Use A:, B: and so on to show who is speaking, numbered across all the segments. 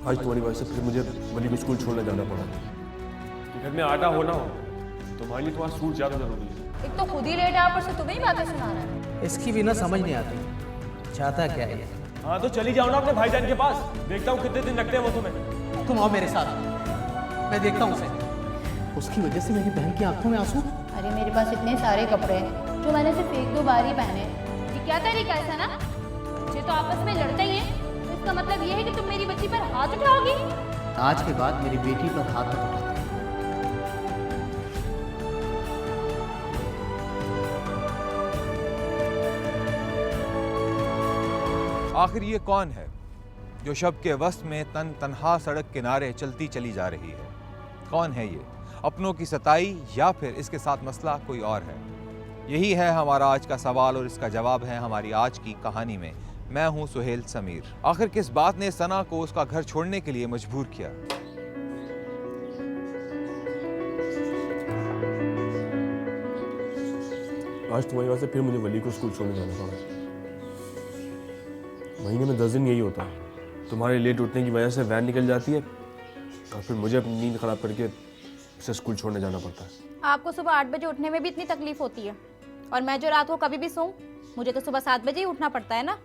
A: आज तुम्हारी वजह से फिर मुझे वली को स्कूल छोड़ने जाना पड़ा। घर में आटा हो ना हो, तुम्हारे लिए तुम्हारा सूट ज़्यादा जरूरी है।
B: एक तो खुद ही लेट है, ऊपर से तुम्हें ही बातें सुना रहा है।
C: इसकी भी ना समझ नहीं आती, चाहता क्या है।
A: हाँ तो चली जाओ ना अपने भाईजान के पास, देखता हूँ कितने दिन रखते हैं वो तुम्हें।
C: तुम आओ मेरे साथ, मैं देखता हूँ उसे। उसकी वजह से मेरी बहन की आंखों में आंसू।
B: अरे मेरे पास इतने सारे कपड़े हैं जो मैंने सिर्फ एक दो बार ही पहने। ये क्या तरीका है ना, ये तो आपस में लड़ते ही हैं। तो इसका मतलब ये है कि तुम मेरी बच्ची पर हाथ उठाओगी।
C: आज के बाद मेरी बेटी पर हाथ मत उठाना।
D: आखिर ये कौन है जो शब के वस्त में तन्हा सड़क किनारे चलती चली जा रही है? कौन है ये? अपनों की सताई या फिर इसके साथ मसला कोई और है? यही है हमारा आज का सवाल और इसका जवाब है हमारी आज की कहानी में। मैं हूं सुहेल समीर। आखिर किस बात ने सना को उसका घर छोड़ने के लिए मजबूर किया?
A: आज तुम्हारी वजह से फिर मुझे वली को स्कूल छोड़ने जाना पड़ा। महीने में 10 दिन यही होता है। तुम्हारे लेट उठने की वजह से वैन निकल जाती है और फिर मुझे अपनी नींद खराब करके उसे स्कूल छोड़ने जाना पड़ता है।
B: आपको सुबह 8 बजे उठने में भी इतनी तकलीफ होती है, और मैं जो रात को कभी भी सोऊं, मुझे तो सुबह 7 बजे ही उठना पड़ता है ना।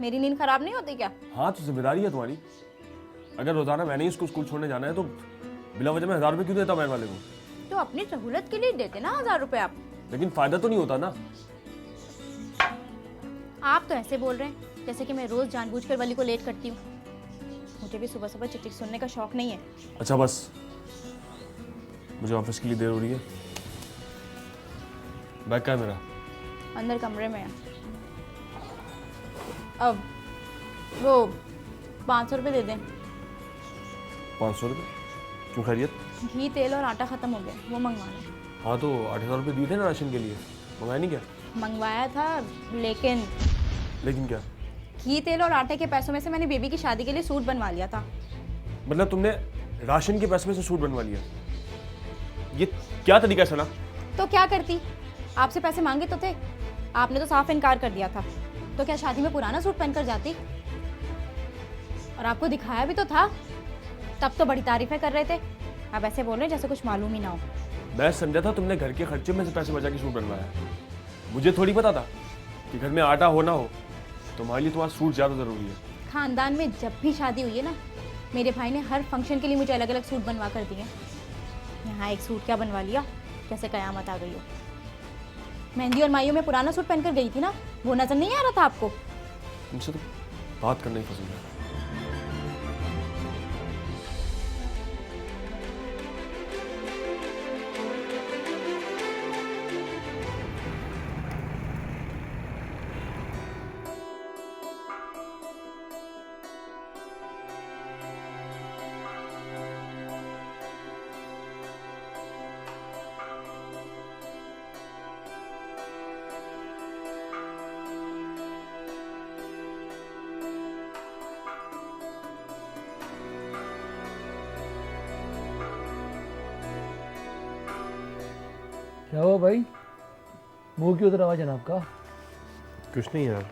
B: मेरी नींद खराब नहीं होती क्या?
A: हाँ तो जिम्मेदारी है तुम्हारी। अगर रोजाना मैंने ही उसको स्कूल छोड़ने जाना है तो बिला वजह में 1000 रुपये क्यों देता वैन वाले को?
B: तो अपनी सहूलत के लिए देते ना 1000 रुपये आप।
A: लेकिन फायदा तो नहीं होता ना।
B: आप तो ऐसे बोल रहे हैं जैसे कि मैं रोज जानबूझकर वली को लेट करती हूँ। मुझे भी सुबह सुबह चिट्ठी सुनने का शौक नहीं है।
A: अच्छा बस, मुझे ऑफिस के लिए देर हो रही है। बैग कहाँ है मेरा?
B: अंदर कमरे में है। अब वो 500 रुपये दे दें।
A: 500 रुपये? क्यों खैरियत?
B: घी तेल और आटा खत्म हो गया, वो मंगवाना।
A: हाँ तो 8000 रुपये दिए थे ना राशन के लिए, मंगाया नहीं क्या?
B: मंगवाया था, लेकिन
A: क्या?
B: घी तेल और आटे के पैसों में से मैंने बेबी की शादी के लिए सूट बनवा लिया था।
A: मतलब तुमने राशन के पैसे में से सूट बनवा लिया? ये क्या तरीका है सना?
B: तो क्या करती? आपसे पैसे मांगे तो थे, आपने तो साफ इनकार कर दिया था। तो क्या शादी में पुराना सूट पहनकर जाती? और आपको दिखाया भी तो था, तब तो बड़ी तारीफें कर रहे थे। अब ऐसे बोल रहे हैं जैसे कुछ मालूम ही ना हो।
A: मैं समझा था तुमने घर के खर्चे में से पैसे बचा के सूट बनवाया। मुझे थोड़ी पता था कि घर में आटा हो ना हो, तुम्हारे लिए तुम्हारा सूट ज़्यादा ज़रूरी है।
B: खानदान में जब भी शादी हुई है ना, मेरे भाई ने हर फंक्शन के लिए मुझे अलग अलग सूट बनवा कर दिए। यहाँ एक सूट क्या बनवा लिया, जैसे कयामत आ गई हो। मेहंदी और माइयों में पुराना सूट पहनकर गई थी ना, वो नजर नहीं आ रहा था आपको?
A: तुमसे तो बात करना ही पसंद है।
E: क्या हुआ भाई, मुंह क्यों उतरा हुआ जनाब का?
A: कुछ नहीं यार,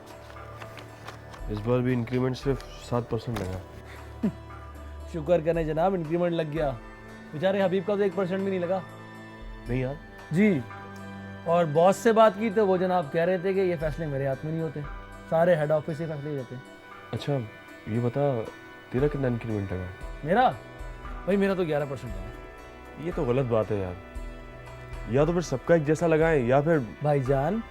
A: इस बार भी इंक्रीमेंट सिर्फ 7% लगा।
E: शुक्र करें जनाब, इंक्रीमेंट लग गया। बेचारे हबीब का तो 1% भी नहीं लगा।
A: नहीं यार।
E: जी, और बॉस से बात की तो वो जनाब कह रहे थे कि ये फैसले मेरे हाथ में नहीं होते, सारे हेड ऑफिस से फैसले लेते हैं।
A: अच्छा ये बता, तेरा कितना इंक्रीमेंट लगा?
E: मेरा भाई, मेरा तो 11% लगा।
A: ये तो गलत बात है यार। या तो फिर सबका एक जैसा लगाएं या फिर
E: भाईजान,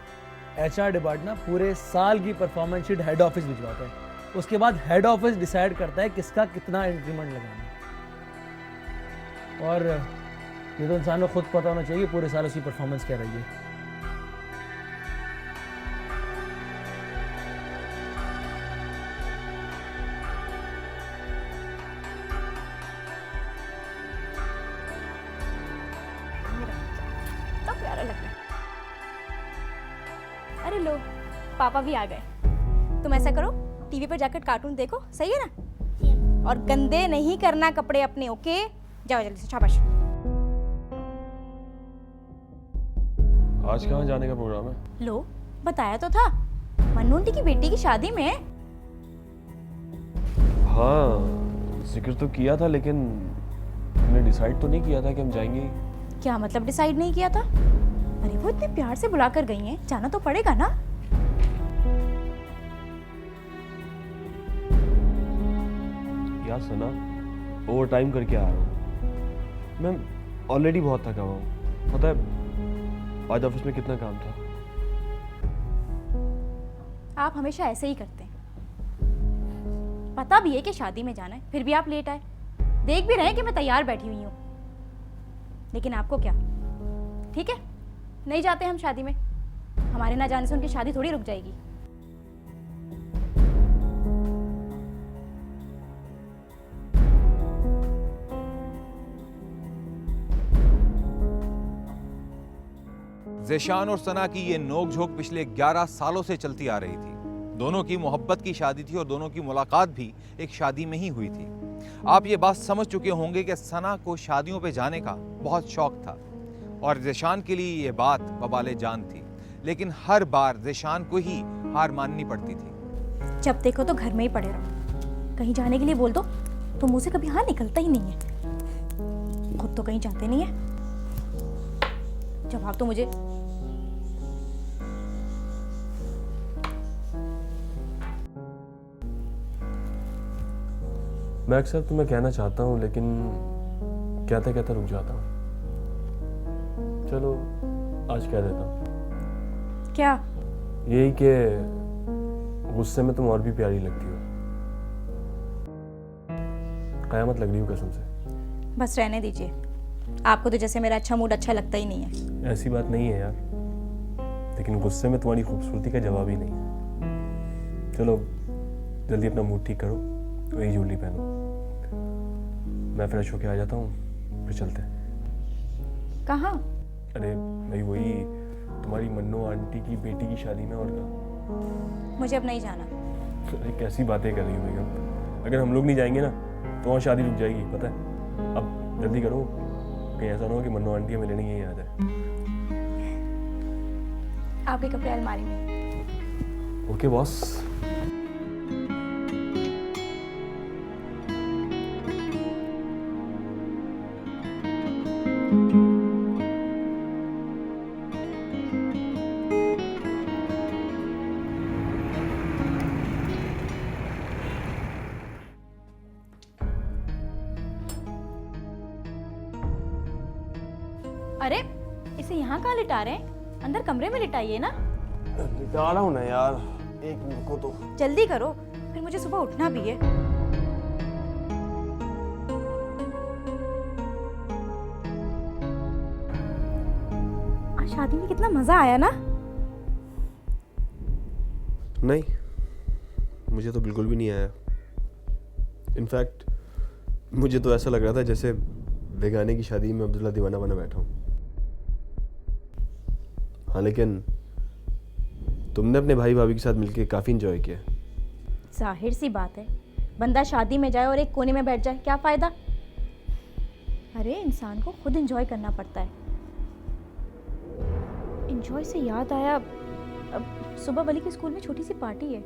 E: HR डिपार्टमेंट ना पूरे साल की परफॉर्मेंस शीट हेड ऑफिस भिजवाता है, उसके बाद हेड ऑफिस डिसाइड करता है किसका कितना इंक्रीमेंट लगाना है। और ये तो इंसान को खुद पता होना चाहिए पूरे साल उसकी परफॉर्मेंस क्या रही है।
B: तो प्यारा लग रहा है। अरे लो, पापा भी आ गए। तुम ऐसा करो, टीवी पर जाकर कार्टून देखो, सही है ना? और गंदे नहीं करना कपड़े अपने, ओके? जाओ जल्दी से, शाबाश।
A: आज कहाँ जाने का प्रोग्राम है?
B: लो, बताया तो था, मन्नू आंटी की बेटी की शादी में।
A: हाँ जिक्र तो किया था, लेकिन हमने डिसाइड तो नहीं किया था कि हम जाएंगे।
B: क्या मतलब डिसाइड नहीं किया था? अरे वो इतने प्यार से बुला कर गई हैं, जाना तो पड़ेगा ना।
A: यार सना, ओवर टाइम करके आ रहा हूँ मैं, ऑलरेडी बहुत थका हुआ हूँ। पता है आज ऑफिस में कितना काम था।
B: आप हमेशा ऐसे ही करते हैं। पता भी है कि शादी में जाना है, फिर भी आप लेट आए। देख भी रहे हैं कि मैं तैयार बैठी हुई हूँ, लेकिन आपको क्या? ठीक है, नहीं जाते हम शादी में। हमारे ना जाने से उनकी शादी थोड़ी रुक जाएगी।
D: ज़ेशान और सना की ये नोक-झोंक पिछले 11 सालों से चलती आ रही थी। दोनों की मोहब्बत की शादी थी और दोनों की मुलाकात भी एक शादी में ही हुई थी। आप ये बात समझ चुके होंगे कि सना को शादियों पे जाने का बहुत शौक था और ज़ेशान के लिए ये बात बबाले जान थी, लेकिन हर बार ज़ेशान को ही हार माननी पड़ती थी।
B: जब देखो तो घर में ही पड़े रहो। कहीं जाने के लिए बोल दो तो मुंह से कभी हाँ निकलता ही नहीं है। खुद तो कहीं जाते नहीं है, जवाब तो मुझे।
A: मैं अक्सर तुम्हें कहना चाहता हूँ, लेकिन कहते कहते रुक जाता हूँ। चलो आज कह देता हूँ।
B: क्या?
A: यही कि गुस्से में तुम और भी प्यारी लगती हो। कयामत लग रही हो कसम से।
B: बस रहने दीजिए। आपको तो जैसे मेरा अच्छा मूड अच्छा लगता ही नहीं है।
A: ऐसी बात नहीं है यार, लेकिन गुस्से में तुम्हारी खूबसूरती का जवाब ही नहीं है। चलो जल्दी अपना मूड ठीक करो, वही ज्वेलरी पहनो। मैं फ्रेश होके आ जाता हूँ, फिर चलते हैं।
B: कहाँ?
A: अरे भाई वही तुम्हारी मन्नो आंटी की बेटी की शादी में। और क्या?
B: मुझे अब नहीं जाना।
A: अरे कैसी बातें कर रही हो बेगम? अगर हम लोग नहीं जाएंगे ना तो वहाँ शादी रुक जाएगी, पता है। अब जल्दी करो, कहीं ऐसा ना हो कि मन्नो आंटी हमें लेने यहीं आ जाए।
B: आपके कपड़े अलमारी में।
A: Okay boss.
B: अरे इसे यहाँ कहाँ लिटा रहे हैं? अंदर कमरे में लिटाइए ना।
A: लिटा रहा हूँ ना यार, एक मिनट को तो।
B: जल्दी करो, फिर मुझे सुबह उठना भी है। आज शादी में कितना मजा आया ना।
A: नहीं, मुझे तो बिल्कुल भी नहीं आया। इनफैक्ट मुझे तो ऐसा लग रहा था जैसे बेगाने की शादी में अब्दुल्ला दीवाना बना बैठा हूँ। हाँ लेकिन तुमने अपने भाई भाभी के साथ मिलकर काफ़ी इंजॉय किया।
B: जाहिर सी बात है, बंदा शादी में जाए और एक कोने में बैठ जाए, क्या फ़ायदा? अरे इंसान को खुद इंजॉय करना पड़ता है। इंजॉय से याद आया, अब सुबह वली के स्कूल में छोटी सी पार्टी है।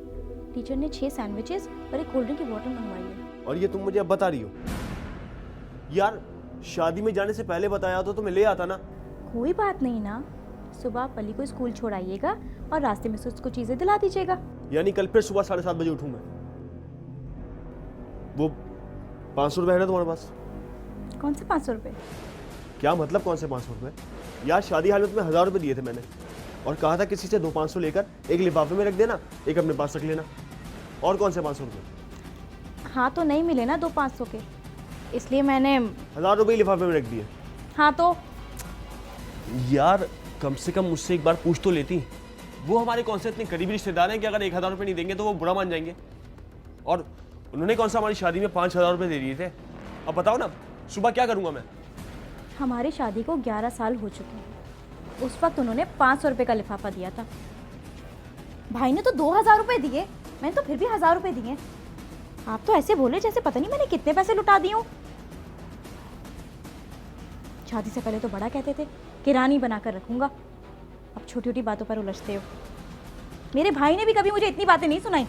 B: टीचर ने 6 सैंडविचेस और एक कोल्ड ड्रिंक की बोतल मंगवाई है।
A: और ये तुम मुझे अब बता रही हो? यार शादी में जाने से पहले बताया तो मैं ले आता ना।
B: कोई बात नहीं ना, सुबह आप वली को स्कूल छोड़ाइएगा और रास्ते में से उसको चीज़ें दिला दीजिएगा।
A: यानी कल फिर सुबह 7:30 बजे उठूं मैं? वो 500 रुपये है ना तुम्हारे पास?
B: कौन से 500 रुपये?
A: क्या मतलब कौन से 500 रुपये? यार शादी हाल में तुम्हें 1000 रुपये दिए थे मैंने, और कहा था किसी से 200-500 लेकर एक लिफाफे में रख देना, एक अपने पास रख लेना। और कौन से 500 रुपये?
B: हाँ तो नहीं मिले ना 200-500 के, इसलिए मैंने
A: 1000 रुपये लिफाफे में रख दिए।
B: हाँ तो
A: यार कम से कम मुझसे एक बार पूछ तो लेती। वो हमारे कौन से इतने करीबी रिश्तेदार हैं कि अगर 1000 रुपये नहीं देंगे तो वो बुरा मान जाएंगे। और उन्होंने कौन सा हमारी शादी में 5000 रुपये दे दिए थे। अब बताओ ना सुबह क्या करूँगा मैं?
B: हमारी शादी को 11 साल हो चुके हैं। उस वक्त उन्होंने 500 रुपये का लिफाफा दिया था। भाई ने तो 2000 रुपये दिए, मैंने तो फिर भी 1000 रुपये दिए। आप तो ऐसे बोले जैसे पता नहीं मैंने कितने पैसे लुटा दिए हूँ। शादी से पहले तो बड़ा कहते थे कि रानी बनाकर रखूंगा, अब छोटी छोटी बातों पर उलझते हो। मेरे भाई ने भी कभी मुझे इतनी बातें नहीं सुनाई।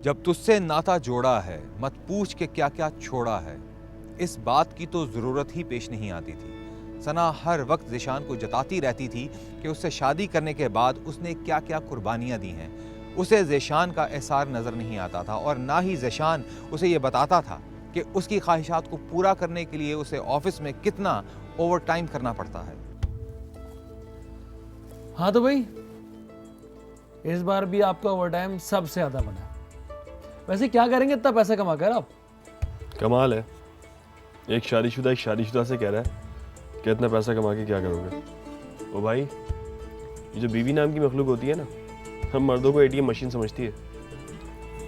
D: जब तुझसे नाता जोड़ा है मत पूछ के क्या क्या छोड़ा है, इस बात की तो ज़रूरत ही पेश नहीं आती थी। सना हर वक्त ज़ीशान को जताती रहती थी कि उससे शादी करने के बाद उसने क्या क्या कुर्बानियाँ दी हैं। उसे ज़ीशान का एहसार नज़र नहीं आता था और ना ही ज़ीशान उसे ये बताता था कि उसकी ख्वाहिशात को पूरा करने के लिए उसे ऑफिस में कितना ओवर टाइम करना पड़ता है।
E: हाँ तो भाई इस बार भी आपका ओवर टाइम सबसे ज़्यादा बना। वैसे क्या करेंगे इतना पैसा कमा कर आप?
A: कमाल है, एक शादीशुदा से कह रहा है कि इतना पैसा कमा के क्या करोगे। ओ भाई, ये जो बीवी नाम की मखलूक होती है ना, हम मर्दों को एटीएम मशीन समझती है।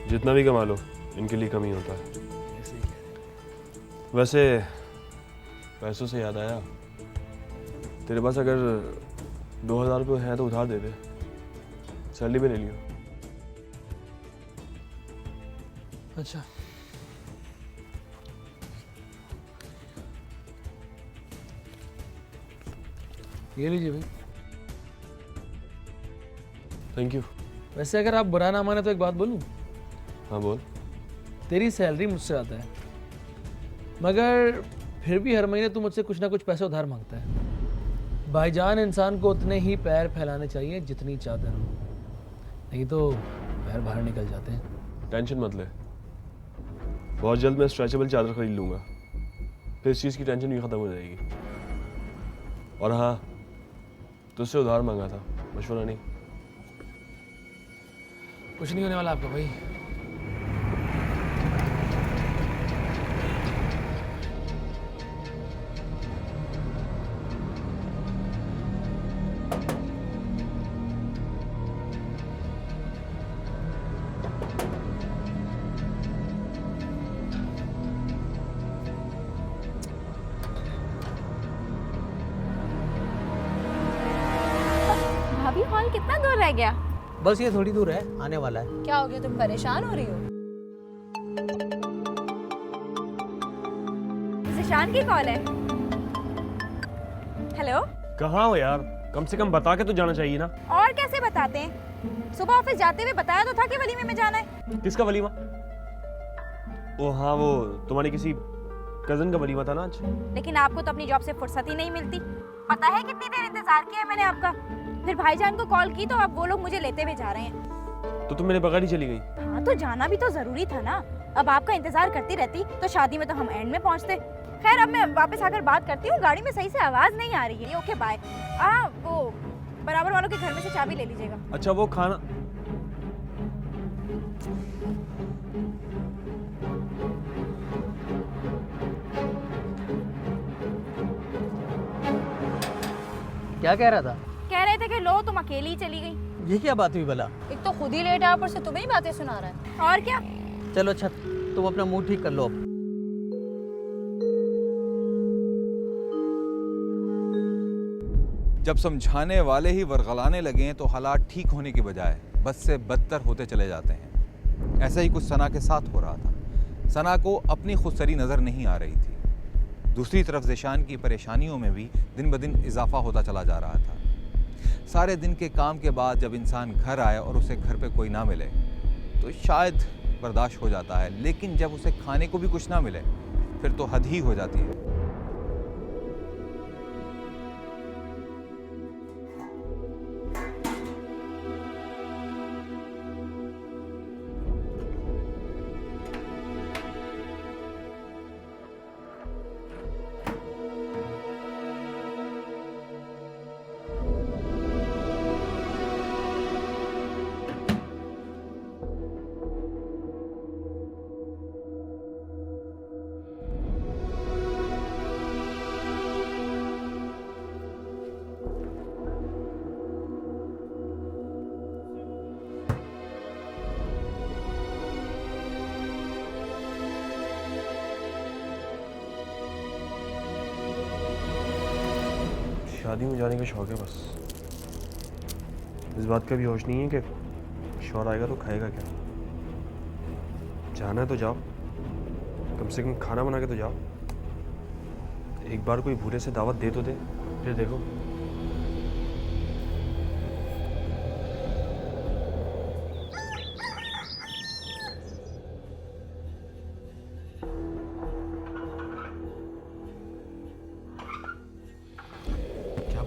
A: जितना भी कमा लो इनके लिए कम ही होता है। वैसे पैसों से याद आया, तेरे पास अगर 2000 रुपये हैं तो उधार दे दे, सैलरी पे ले लियो।
E: अच्छा ये लीजिए भाई।
A: Thank you.
E: वैसे अगर आप बुरा ना माने तो एक बात बोलूं?
A: हाँ बोल।
E: तेरी सैलरी मुझसे आता है, मगर फिर भी हर महीने तू मुझसे कुछ ना कुछ पैसे उधार मांगता है। भाईजान, इंसान को उतने ही पैर फैलाने चाहिए जितनी चादर हो, नहीं तो पैर बाहर निकल जाते हैं।
A: टेंशन मत ले, बहुत जल्द मैं स्ट्रेचेबल चादर खरीद लूँगा, फिर इस चीज़ की टेंशन भी ख़त्म हो जाएगी। और हाँ, तुझसे उधार मांगा था, मशवरा नहीं।
E: कुछ नहीं होने वाला आपका भाई।
B: भाभी, हॉल कितना दूर रह गया?
C: बस ये थोड़ी दूर है, आने वाला है।
B: क्या हो गया, तुम परेशान हो रही हो? ज़ीशान की कॉल है। हेलो।
A: कहाँ हो यार? कम से कम बता के तो जाना चाहिए ना।
B: और कैसे बताते हैं? सुबह ऑफिस जाते हुए बताया तो था कि वलीमे में जाना है।
A: किसका वलीमा? ओ हाँ, वो तुम्हारी किसी कजन का वलीमा था ना आज।
B: लेकिन आपको तो अपनी जॉब से फुर्सत ही नहीं मिलती। पता है कितनी देर इंतजार किया है मैंने आपका। फिर भाईजान को कॉल की तो अब वो लोग मुझे लेते हुए जा रहे हैं।
A: तो तुम मेरे बगैर ही चली गई।
B: हाँ तो जाना भी तो जरूरी था ना। अब आपका इंतजार करती रहती तो शादी में तो हम एंड में पहुंचते। खैर अब मैं वापस आकर बात करती हूँ, गाड़ी में सही से आवाज नहीं आ रही है। Okay bye. वो बराबर वालों के घर में से चाबी ले लीजिएगा।
A: अच्छा वो खाना,
C: क्या कह रहा था?
B: कह रहे थे कि लो तुम अकेली ही चली गई।
C: ये क्या बात हुई भला?
B: एक तो खुद ही लेट आया, ऊपर से तुम्हें ही बातें सुना रहा है। और क्या?
C: चलो अच्छा, तुम अपना मूड ठीक कर लो अब।
D: जब समझाने वाले ही वरगलाने लगे तो हालात ठीक होने की बजाय बद से बदतर होते चले जाते हैं। ऐसा ही कुछ सना के साथ हो रहा था। सना को अपनी खुदसरी नज़र नहीं आ रही थी। दूसरी तरफ ज़ीशान की परेशानियों में भी दिन ब दिन इजाफा होता चला जा रहा था। सारे दिन के काम के बाद जब इंसान घर आए और उसे घर पे कोई ना मिले तो शायद बर्दाश्त हो जाता है, लेकिन जब उसे खाने को भी कुछ ना मिले फिर तो हद ही हो जाती है।
A: शादी में जाने का शौक है बस। इस बात का भी होश नहीं है कि शौहर आएगा तो खाएगा क्या। जाना है तो जाओ, कम से कम खाना बना के तो जाओ। एक बार कोई भूले से दावत दे तो दे, फिर देखो।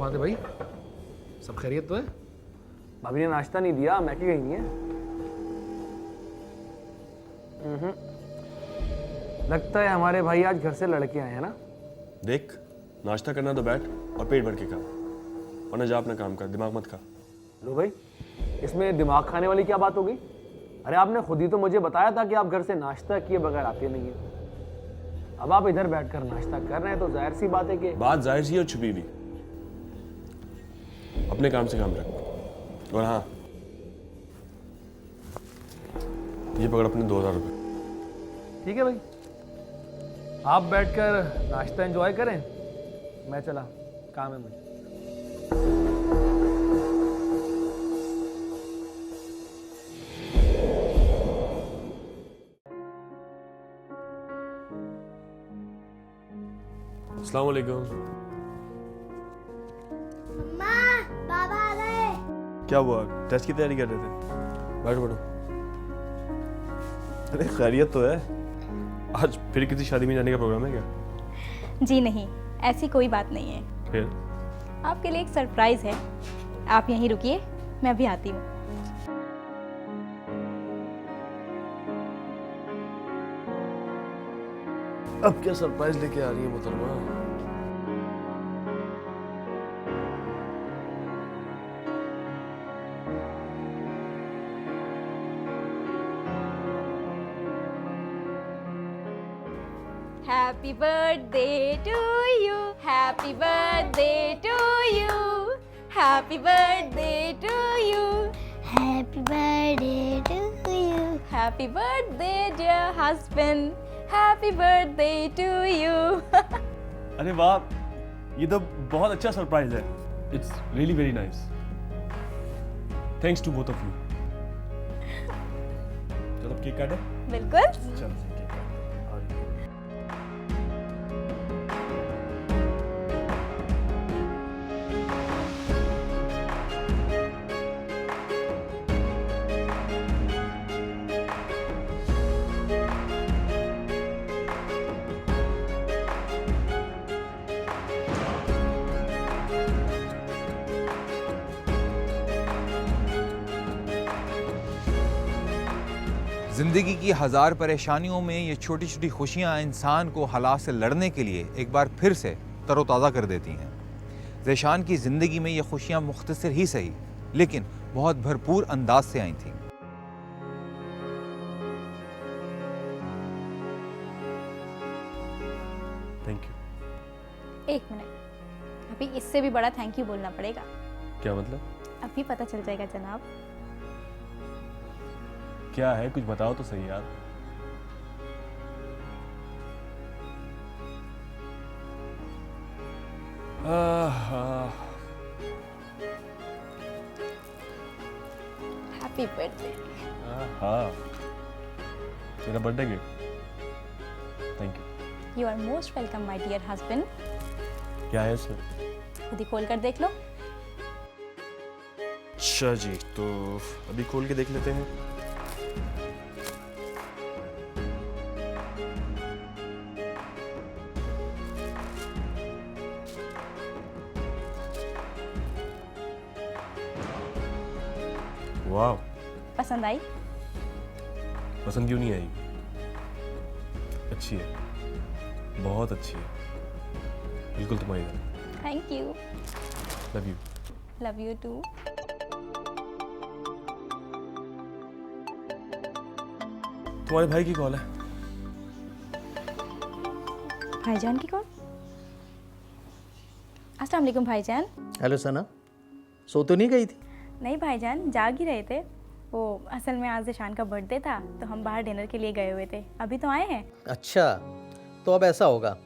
E: बात है भाई, सब खैरियत तो है?
F: भाभी ने नाश्ता नहीं दिया, मैगी गई नहीं है। लगता है हमारे भाई आज घर से लड़के आए हैं ना।
A: देख, नाश्ता करना तो बैठ और पेट भर के खा, वरना जा अपना काम कर, दिमाग मत खा।
F: लो भाई, इसमें दिमाग खाने वाली क्या बात हो गई? अरे आपने खुद ही तो मुझे बताया था कि आप घर से नाश्ता किए बगैर आते नहीं है। अब आप इधर बैठकर नाश्ता कर रहे हैं तो जाहिर सी बात है कि
A: बात जाहिर सी और छुपी भी। अपने काम से काम रख। और हाँ, ये पकड़ अपने 2000 रुपये।
E: ठीक है भाई, आप बैठकर नाश्ता एंजॉय करें, मैं चला, काम है मुझे।
A: अस्सलाम वालेकुम।
G: मम्मा, बाबा आ गए।
A: क्या हुआ, टेस्ट की तैयारी कर रहे थे? बैठो बैठो। अरे खैरियत तो है। आज फिर किसी शादी में जाने का प्रोग्राम है क्या?
B: जी नहीं, ऐसी कोई बात नहीं है।
A: फिर
B: आपके लिए एक सरप्राइज है, आप यहीं रुकिए, मैं भी आती हूँ।
A: अब क्या सरप्राइज लेके आ रही है मोहतरमा?
B: Happy birthday to you, happy birthday to you, happy birthday to you,
G: Happy birthday to you.
B: happy birthday dear husband, happy birthday to you.
A: अरे वाह, ये तो बहुत अच्छा सरप्राइज है। It's really very nice. Thanks to both of you. चलो cake काटे।
B: बिल्कुल।
A: चलो केक काटते हैं।
D: जिंदगी की हजार परेशानियों में ये छोटी छोटी खुशियां इंसान को हालात से लड़ने के लिए एक बार फिर से तरोताज़ा कर देती हैं। ज़ेशान की ज़िंदगी में ये खुशियां मुख्तसर ही सही, लेकिन बहुत भरपूर अंदाज से आई थीं।
A: Thank you.
B: एक मिनट, अभी इससे भी बड़ा थैंक यू बोलना पड़ेगा।
A: क्या मतलब?
B: अभी पता चल जाएगा जनाब।
A: क्या है, कुछ बताओ तो सही यार।
B: Happy birthday.
A: हाँ, मेरा birthday gift. Thank you.
B: You are most welcome my dear husband.
A: क्या है इसमें?
B: खुद ही खोल कर देख लो।
A: अच्छा जी, तो अभी खोल के देख लेते हैं। वाह,
B: पसंद आई?
A: पसंद क्यों नहीं आई? अच्छी है, बहुत अच्छी है, बिल्कुल तुम्हारी तरह।
B: Thank you.
A: Love you.
B: Love you too.
A: तुम्हारे भाई की कॉल है।
B: भाईजान की कॉल? अस्सलाम वालेकुम भाईजान।
C: हेलो सना, सो तो नहीं गई थी?
B: नहीं भाईजान, जाग ही रहे थे। वो असल में आज ज़ेशान का बर्थडे था तो हम बाहर डिनर के लिए गए हुए थे, अभी तो आए हैं।
C: अच्छा, तो अब ऐसा होगा,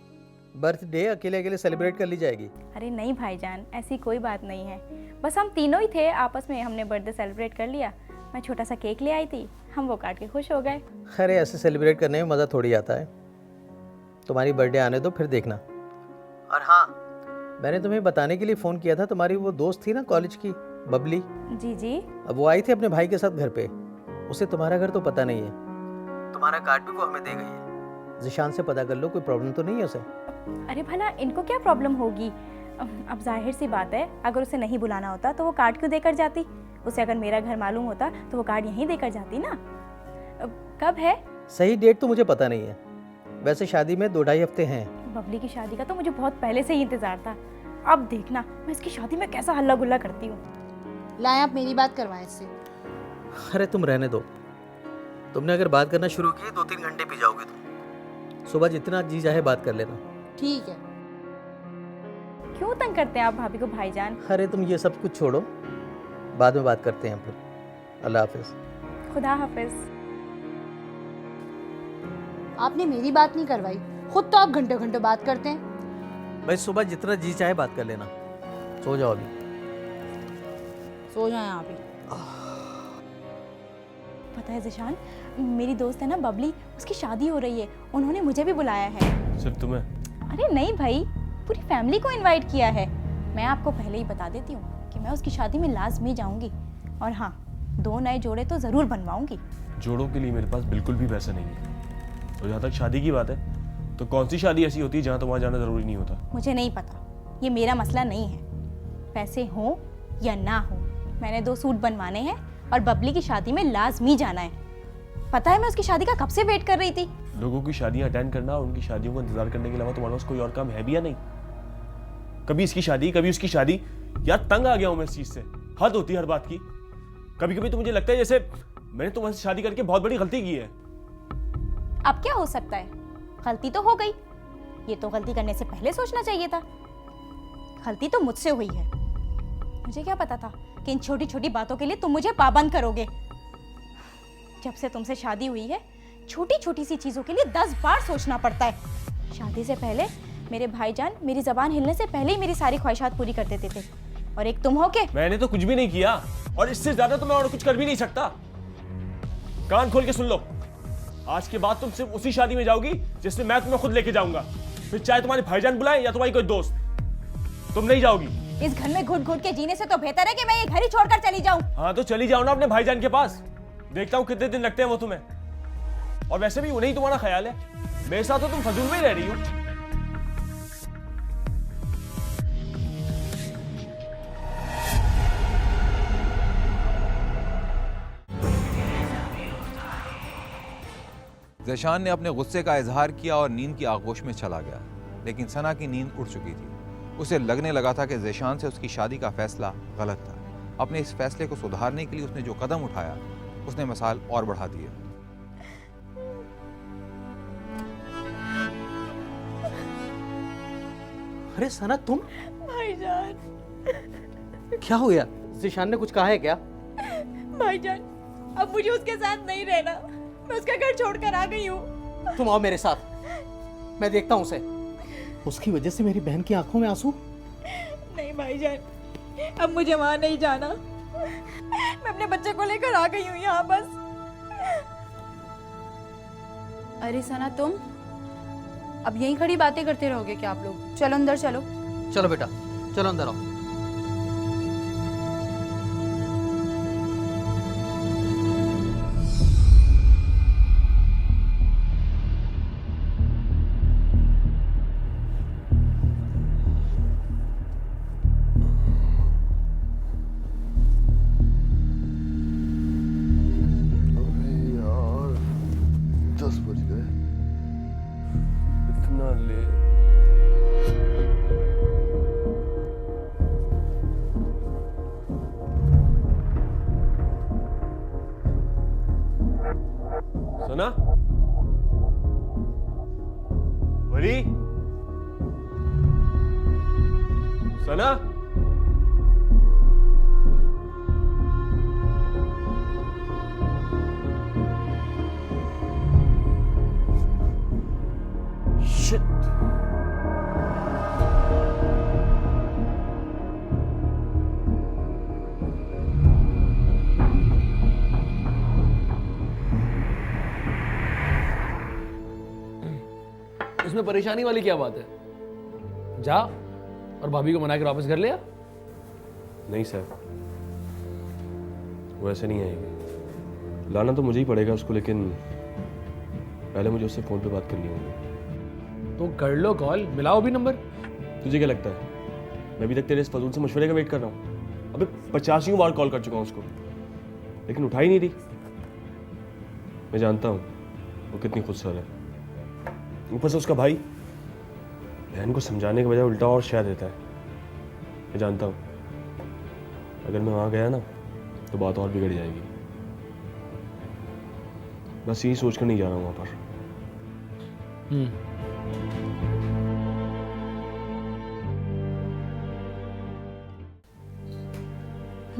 C: बर्थडे अकेले अकेले सेलिब्रेट कर ली जाएगी?
B: अरे नहीं भाईजान, ऐसी कोई बात नहीं है, बस हम तीनों ही थे, आपस में हमने बर्थडे सेलिब्रेट कर लिया। मैं छोटा सा केक ले आई थी, हम वो काट के खुश हो गए।
C: अरे ऐसे सेलिब्रेट करने में मज़ा थोड़ी आता है। तुम्हारी बर्थडे आने दो, फिर देखना। और हाँ, मैंने तुम्हें बताने के लिए फ़ोन किया था, तुम्हारी वो दोस्त थी ना कॉलेज की, बबली।
B: जी जी।
C: अब वो आई थी अपने भाई के साथ घर पे। उसे तुम्हारा घर तो पता नहीं है, तुम्हारा कार्ड भी वो हमें दे गई है। ज़ेशान से पता कर लो, कोई प्रॉब्लम तो नहीं है उसे?
B: अरे भला इनको क्या प्रॉब्लम होगी?
H: अब जाहिर सी बात है, अगर उसे नहीं बुलाना होता तो वो कार्ड क्यों देकर जाती? उसे अगर मेरा घर मालूम होता तो वो कार्ड यहीं देकर जाती ना। कब है?
C: सही डेट तो मुझे पता नहीं है, वैसे शादी में 2-2.5 हफ्ते हैं।
H: बबली की शादी का तो मुझे बहुत पहले से ही इंतजार था। अब देखना मैं इसकी शादी में कैसा हल्ला गुल्ला करती हूँ।
B: लाएं, आप मेरी बात करवाएं इससे।
C: अरे तुम रहने दो, तुमने अगर बात करना शुरू की 2-3 घंटे पी जाओगे तुम। सुबह जितना जी चाहे बात कर लेना।
B: ठीक है।
H: क्यों तंग करते हैं आप भाभी को भाईजान?
C: अरे तुम ये सब कुछ छोड़ो, बाद में बात करते हैं फिर। अल्लाह हाफिज।
H: खुदा हाफिज।
B: आपने मेरी बात नहीं करवाई, खुद तो आप घंटे घंटे बात करते हैं।
C: भाई सुबह जितना जी चाहे बात कर लेना। सो जाओ अभी।
B: सो जाएं आप ही।
H: पता है ज़िशान, मेरी दोस्त है ना बबली, उसकी शादी हो रही है। उन्होंने मुझे भी बुलाया है।
A: सिर्फ तुम्हें?
H: अरे नहीं भाई, पूरी फैमिली को इनवाइट किया है। मैं आपको पहले ही बता देती हूँ कि मैं उसकी शादी में लाजमी जाऊंगी। और हाँ, 2 नए जोड़े तो ज़रूर बनवाऊंगी।
A: जोड़ों के लिए मेरे पास बिल्कुल भी पैसा नहीं है। और जहाँ तक शादी की बात है, तो कौन सी शादी ऐसी होती है जहाँ तुम्हारा जाना ज़रूरी नहीं होता?
H: मुझे नहीं पता, ये मेरा मसला नहीं है। पैसे हो या ना हो, मैंने 2 सूट बनवाने हैं और बबली की शादी में लाजमी जाना है। पता है मैं उसकी शादी का कब से वेट कर रही थी।
A: लोगों की शादियां अटेंड करना और उनकी शादियों का इंतजार करने के अलावा तुम्हारे पास कोई और काम है भी या नहीं? कभी इसकी शादी, कभी उसकी शादी। यार तंग आ गया हूं मैं इस चीज से। हद होती है हर बात की। कभी कभी तो मुझे लगता है जैसे मैंने तुम्हारे से शादी करके बहुत बड़ी गलती की है।
H: अब क्या हो सकता है, गलती तो हो गई। ये तो गलती करने से पहले सोचना चाहिए था। गलती तो मुझसे हुई है। मुझे क्या पता था कि इन छोटी छोटी बातों के लिए तुम मुझे पाबंद करोगे। जब से तुमसे शादी हुई है, छोटी छोटी सी चीजों के लिए 10 बार सोचना पड़ता है। शादी से पहले मेरे भाईजान मेरी जबान हिलने से पहले ही मेरी सारी ख्वाहिशात पूरी कर देते थे। और एक तुम हो के।
A: मैंने तो कुछ भी नहीं किया, और इससे ज्यादा तो मैं और कुछ कर भी नहीं सकता। कान खोल के सुन लो, आज के बाद तुम सिर्फ उसी शादी में जाओगी जिसमें मैं तुम्हें खुद लेके जाऊंगा। फिर चाहे तुम्हारे भाईजान बुलाए या तुम्हारी कोई दोस्त, तुम नहीं जाओगी।
H: इस घर में घुट घुट के जीने से तो बेहतर है कि मैं ये घर ही छोड़कर चली जाऊं।
A: हाँ तो चली जाओ ना अपने भाईजान के पास। देखता हूँ कितने दिन लगते हैं वो तुम्हें। और वैसे भी उन्हें ही तुम्हारा ख्याल है, मेरे साथ तो तुम फजूल में ही रह रही हो।
D: ज़ेशान ने अपने गुस्से का इजहार किया और नींद की आगोश में चला गया। लेकिन सना की नींद उड़ चुकी थी। उसे लगने लगा था कि ज़ेशान से उसकी शादी का फैसला गलत था। अपने इस फैसले को सुधारने के लिए उसने जो कदम उठाया, उसने मिसाल और बढ़ा दी है।
C: अरे सना तुम?
H: भाईजान।
C: क्या हो गया? ज़िशान ने कुछ कहा है क्या?
H: भाईजान, अब मुझे उसके साथ नहीं रहना। मैं उसका घर छोड़कर आ गई हूँ।
C: तुम आओ मेरे साथ, मैं देखता हूँ उसे। उसकी वजह से मेरी बहन की आंखों में आंसू।
H: नहीं भाईजान, अब मुझे वहां नहीं जाना। मैं अपने बच्चे को लेकर आ गई हूँ यहाँ बस।
B: अरे सना, तुम अब यहीं खड़ी बातें करते रहोगे क्या आप लोग? चलो अंदर चलो।
C: चलो बेटा, चलो अंदर आओ।
A: इतना लेट? सना? बड़ी? सना? Shit.
E: इसमें परेशानी वाली क्या बात है? जा और भाभी को मना कर वापस घर ले आ।
A: नहीं सर, वो ऐसे नहीं आएगी। लाना तो मुझे ही पड़ेगा उसको, लेकिन पहले मुझे उससे फोन पे बात करनी होगी।
E: तो कर लो कॉल, मिलाओ भी नंबर।
A: तुझे क्या लगता है मैं अभी तक तेरे इस फजूल से मशवरे का वेट कर रहा हूँ। अबे 50 बार कॉल कर चुका हूँ उसको, लेकिन उठा ही नहीं रही। मैं जानता हूँ वो कितनी खुदसर है। ऊपर से उसका भाई बहन को समझाने के बजाय उल्टा और शह देता है। मैं जानता हूँ अगर मैं वहाँ गया ना तो बात और बिगड़ जाएगी। बस यही सोच कर नहीं जा रहा हूँ वहाँ पर।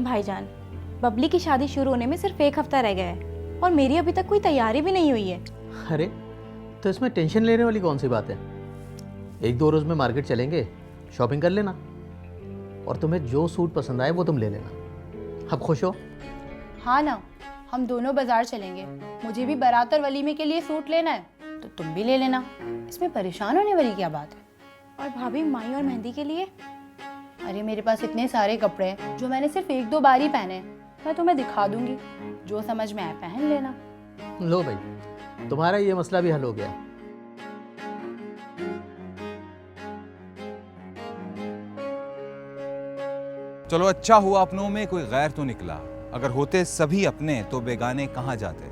H: भाईजान, बबली की शादी शुरू होने में सिर्फ 1 हफ्ता रह गया है और मेरी अभी तक कोई तैयारी भी नहीं हुई है।
C: अरे तो इसमें टेंशन लेने वाली कौन सी बात है? 1-2 रोज़ में मार्केट चलेंगे, शॉपिंग कर लेना और तुम्हें जो सूट पसंद आए वो तुम ले लेना। अब खुश हो?
I: हाँ ना, हम दोनों बाजार चलेंगे। मुझे भी बारात और वलीमे के लिए सूट लेना है तो तुम भी ले लेना। इसमें परेशान होने वाली क्या बात है?
H: और भाभी माई और मेहंदी के लिए?
I: अरे मेरे पास इतने सारे कपड़े हैं जो मैंने सिर्फ 1-2 बार ही पहने हैं। मैं तुम्हें दिखा दूंगी, जो समझ में आए पहन लेना।
C: लो भाई, तुम्हारा ये मसला भी हल हो गया।
D: चलो अच्छा हुआ अपनों में कोई गैर तो निकला। अगर होते सभी अपने तो बेगाने कहाँ जाते।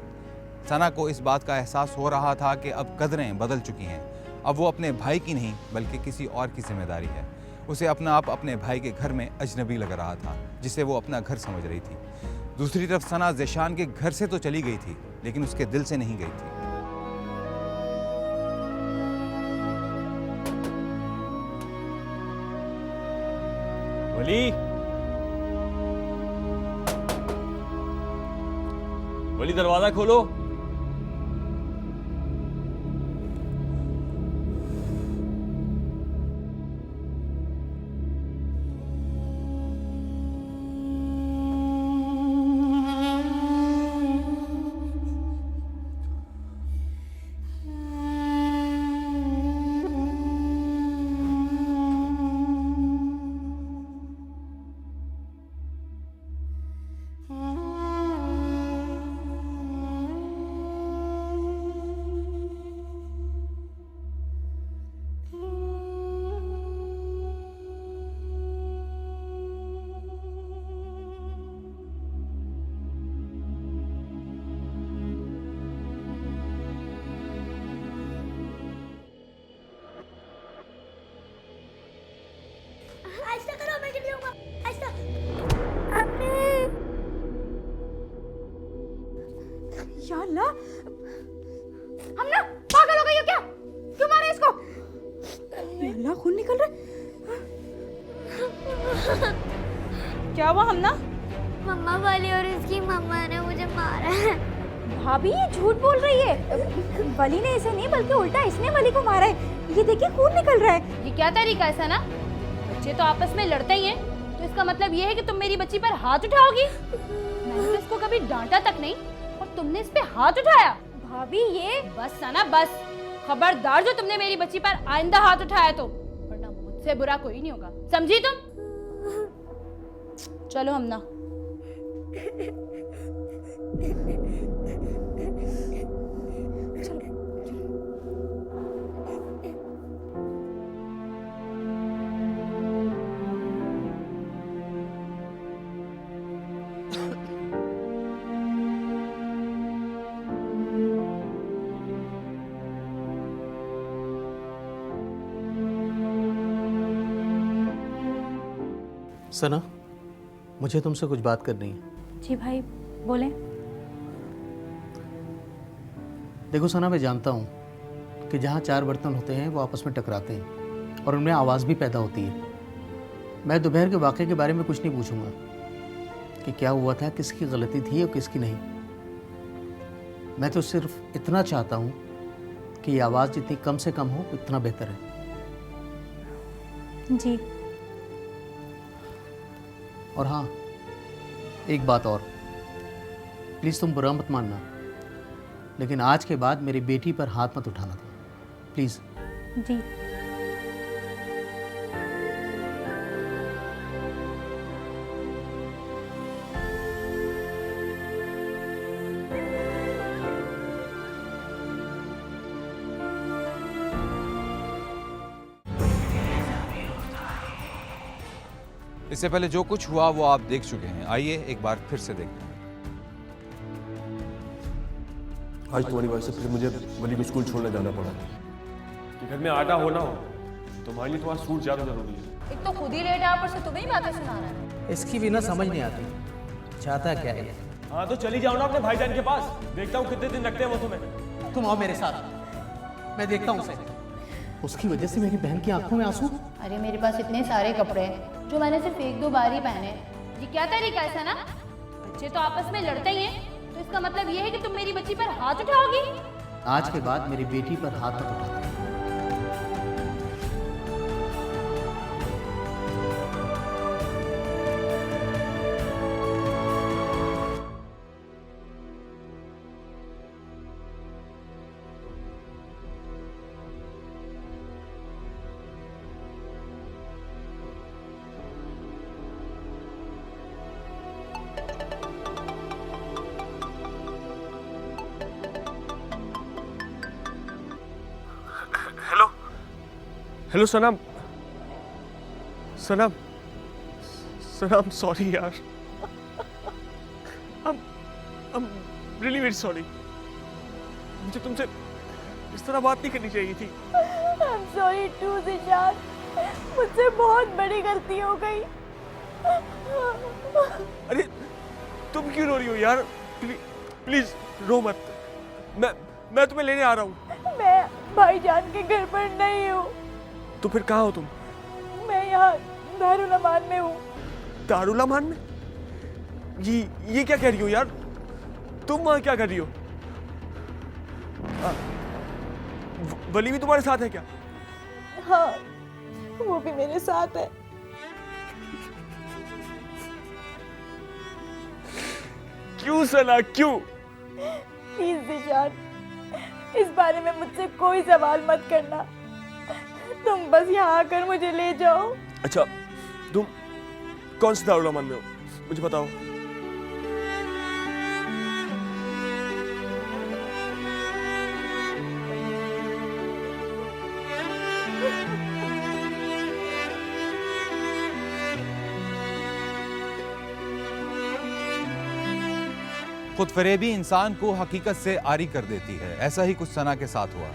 D: सना को इस बात का एहसास हो रहा था कि अब कदरें बदल चुकी हैं। अब वो अपने भाई की नहीं बल्कि किसी और की जिम्मेदारी है। उसे अपना आप अपने भाई के घर में अजनबी लग रहा था, जिसे वो अपना घर समझ रही थी। दूसरी तरफ सना ज़ेशान के घर से तो चली गई थी, लेकिन उसके दिल से नहीं गई थी।
A: वली, वली दरवाजा खोलो।
G: ऐसा करो, मैं गिर जाऊंगा। ऐसा अम्मी।
B: या अल्लाह, हम ना पागल हो गई हो क्या? क्यों मारे इसको? या अल्लाह, खून निकल रहा है।
H: क्या हुआ हमना?
G: मम्मा वाली और इसकी मम्मा ने मुझे मारा है।
H: भाभी ये झूठ बोल रही है। वली ने इसे नहीं बल्कि उल्टा इसने वली को मारा है। ये देखिए खून निकल रहा है।
I: ये क्या तरीका है सना? बच्चे तो आपस में लड़ते ही हैं, तो इसका मतलब ये है कि तुम मेरी बच्ची पर हाथ उठाओगी? मैंने तो इसको कभी डांटा तक नहीं और तुमने इस पे हाथ उठाया।
H: भाभी ये
I: बस सना बस, खबरदार जो तुमने मेरी बच्ची पर आइंदा हाथ उठाया तो, वरना मुझसे बुरा कोई नहीं होगा, समझी तुम? चलो हमना।
C: सना, मुझे तुमसे कुछ बात करनी है।
H: जी भाई बोले।
C: देखो सना, मैं जानता हूँ कि जहाँ 4 बर्तन होते हैं वो आपस में टकराते हैं और उनमें आवाज़ भी पैदा होती है। मैं दोपहर के वाक़े के बारे में कुछ नहीं पूछूंगा कि क्या हुआ था, किसकी गलती थी और किसकी नहीं। मैं तो सिर्फ इतना चाहता हूँ कि ये आवाज़ जितनी कम से कम हो उतना बेहतर है।
H: जी।
C: और हाँ, एक बात और, प्लीज़ तुम बुरा मत मानना, लेकिन आज के बाद मेरी बेटी पर हाथ मत उठाना था, प्लीज़।
H: जी।
D: इससे पहले जो कुछ हुआ वो आप देख चुके हैं, आइए एक बार फिर से देखते हैं।
A: आज तुम्हारी वजह से फिर मुझे वली को स्कूल छोड़ने जाना पड़ा। कि घर में आटा हो ना हो, तुम्हारे लिए तुम्हारा सूट ज़्यादा जरूरी है।
I: एक तो खुद ही लेट है, ऊपर से तुम्हें ही बातें सुना रहा है।
C: इसकी भी ना समझ नहीं आती, चाहता क्या है।
A: हाँ तो चली जाओ ना अपने भाईजान के पास, देखता हूँ कितने दिन रखते हैं वो तुम्हें।
C: तुम आओ मेरे साथ, मैं देखता हूँ उसे। उसकी वजह से मेरी बहन की आंखों में आंसू।
I: अरे मेरे पास इतने सारे कपड़े हैं जो मैंने सिर्फ 1-2 बार ही पहने। ये क्या तरीका है ऐसा ना? बच्चे तो आपस में लड़ते ही हैं, तो इसका मतलब ये है कि तुम मेरी बच्ची पर हाथ उठाओगी?
C: आज के बाद मेरी बेटी पर हाथ मत उठाना।
A: हेलो सनम, सनम, सनम सॉरी यार। I'm really very sorry। मुझे तुमसे इस तरह बात नहीं करनी चाहिए थी।
G: I'm sorry too जिशान, मुझसे बहुत बड़ी गलती हो गई।
A: अरे तुम क्यों रो रही हो यार? प्लीज रो मत। मैं तुम्हें लेने आ रहा हूँ।
G: मैं भाईजान के घर पर नहीं हूँ।
A: तो फिर कहाँ हो तुम?
G: मैं यहाँ दारुल अमान में हूँ।
A: दारुल अमान में? ये क्या कह रही हो यार? तुम वहाँ क्या कर रही हो? वली भी तुम्हारे साथ है क्या?
G: हाँ, वो भी मेरे साथ है।
A: क्यों सना, क्यों?
G: प्लीज जिशान, इस बारे में मुझसे कोई सवाल मत करना। तुम बस यहाँ आकर मुझे ले जाओ।
A: अच्छा, तुम कौन से दारुल अमान में हो? मुझे बताओ।
D: खुदफरेबी इंसान को हकीकत से आरी कर देती है। ऐसा ही कुछ सना के साथ हुआ,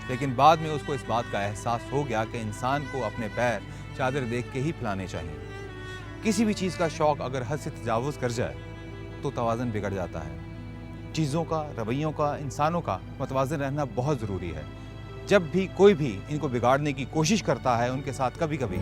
D: लेकिन बाद में उसको इस बात का एहसास हो गया कि इंसान को अपने पैर चादर देख के ही फैलाने चाहिए। किसी भी चीज़ का शौक अगर हद से तजावुज़ कर जाए तो तवाज़ुन बिगड़ जाता है। चीज़ों का, रवैयों का, इंसानों का मतवाज़न रहना बहुत ज़रूरी है। जब भी कोई भी इनको बिगाड़ने की कोशिश करता है, उनके साथ कभी कभी